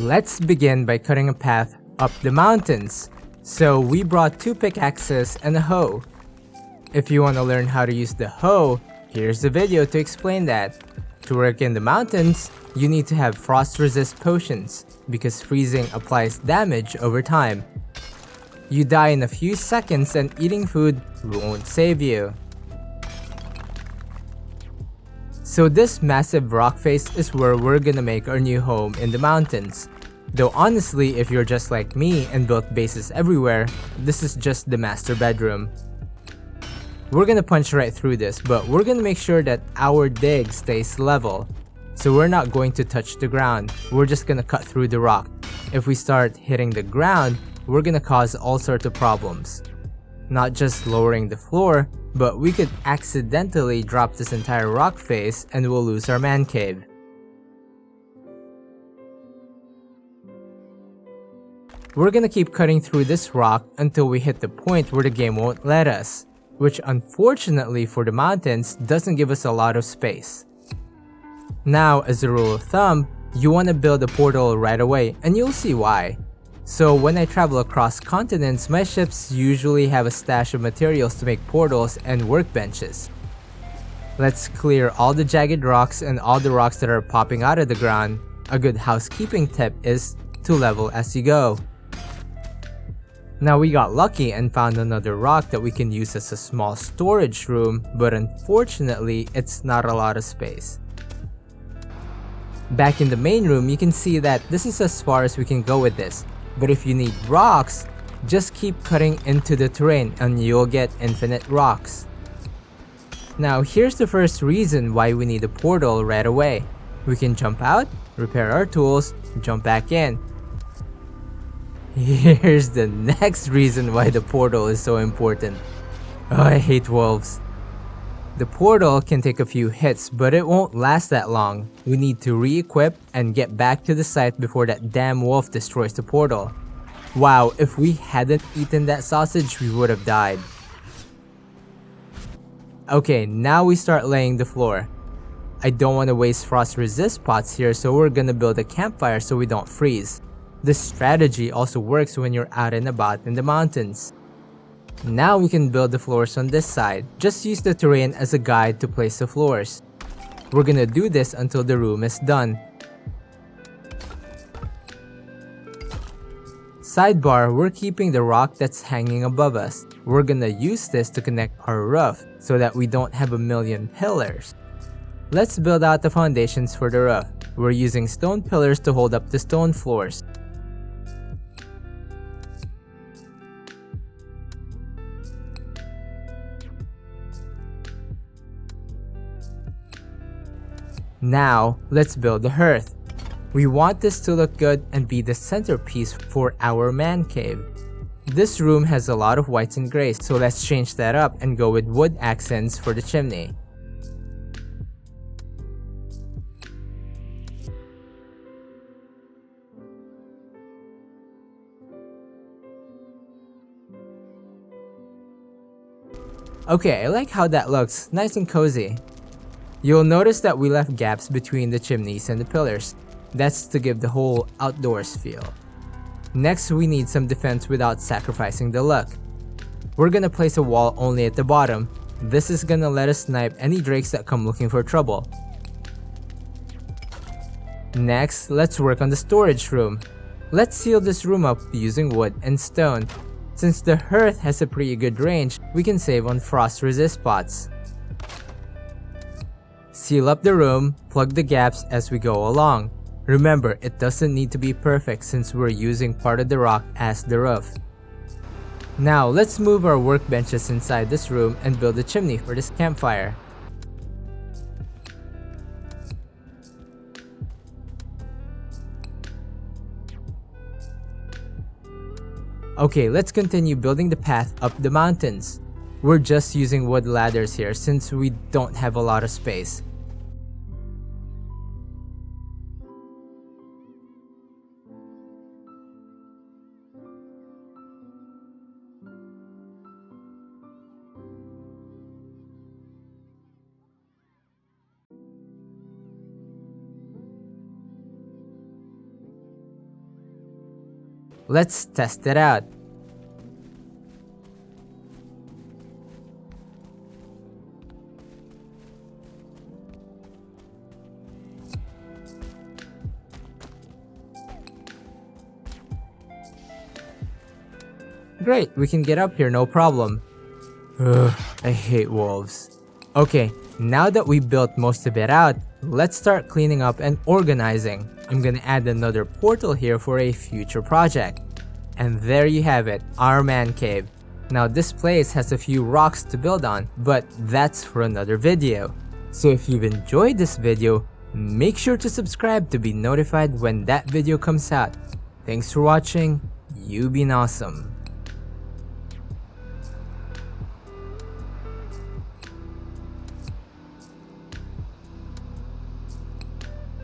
Let's begin by cutting a path up the mountains. So we brought 2 pickaxes and a hoe. If you want to learn how to use the hoe, here's the video to explain that. To work in the mountains, you need to have frost resist potions, because freezing applies damage over time. You die in a few seconds and eating food won't save you. So this massive rock face is where we're gonna make our new home in the mountains. Though honestly, if you're just like me and built bases everywhere, this is just the master bedroom. We're gonna punch right through this, but we're gonna make sure that our dig stays level. So we're not going to touch the ground, we're just gonna cut through the rock. If we start hitting the ground, we're gonna cause all sorts of problems. Not just lowering the floor, but we could accidentally drop this entire rock face and we'll lose our man cave. We're gonna keep cutting through this rock until we hit the point where the game won't let us, which unfortunately for the mountains doesn't give us a lot of space. Now, as a rule of thumb, you want to build a portal right away, and you'll see why. So when I travel across continents, my ships usually have a stash of materials to make portals and workbenches. Let's clear all the jagged rocks and all the rocks that are popping out of the ground. A good housekeeping tip is to level as you go. Now we got lucky and found another rock that we can use as a small storage room, but unfortunately it's not a lot of space. Back in the main room, you can see that this is as far as we can go with this, but if you need rocks, just keep cutting into the terrain and you'll get infinite rocks. Now here's the first reason why we need a portal right away. We can jump out, repair our tools, jump back in. Here's the next reason why the portal is so important. Oh, I hate wolves. The portal can take a few hits, but it won't last that long. We need to re-equip and get back to the site before that damn wolf destroys the portal. Wow, if we hadn't eaten that sausage, we would have died. Okay, now we start laying the floor. I don't want to waste frost resist pots here, so we're gonna build a campfire so we don't freeze. This strategy also works when you're out and about in the mountains. Now we can build the floors on this side. Just use the terrain as a guide to place the floors. We're gonna do this until the room is done. Sidebar, we're keeping the rock that's hanging above us. We're gonna use this to connect our roof so that we don't have a million pillars. Let's build out the foundations for the roof. We're using stone pillars to hold up the stone floors. Now, let's build the hearth. We want this to look good and be the centerpiece for our man cave. This room has a lot of whites and grays, so let's change that up and go with wood accents for the chimney. Okay, I like how that looks, nice and cozy. You'll notice that we left gaps between the chimneys and the pillars. That's to give the whole outdoors feel. Next, we need some defense without sacrificing the look. We're gonna place a wall only at the bottom. This is gonna let us snipe any drakes that come looking for trouble. Next, let's work on the storage room. Let's seal this room up using wood and stone. Since the hearth has a pretty good range, we can save on frost resist pots. Seal up the room, plug the gaps as we go along. Remember, it doesn't need to be perfect since we're using part of the rock as the roof. Now, let's move our workbenches inside this room and build a chimney for this campfire. Okay, let's continue building the path up the mountains. We're just using wood ladders here since we don't have a lot of space. Let's test it out. Great, we can get up here no problem. Ugh, I hate wolves. Okay, now that we built most of it out, let's start cleaning up and organizing. I'm gonna add another portal here for a future project. And there you have it, our man cave. Now this place has a few rocks to build on, but that's for another video. So if you've enjoyed this video, make sure to subscribe to be notified when that video comes out. Thanks for watching, you've been awesome.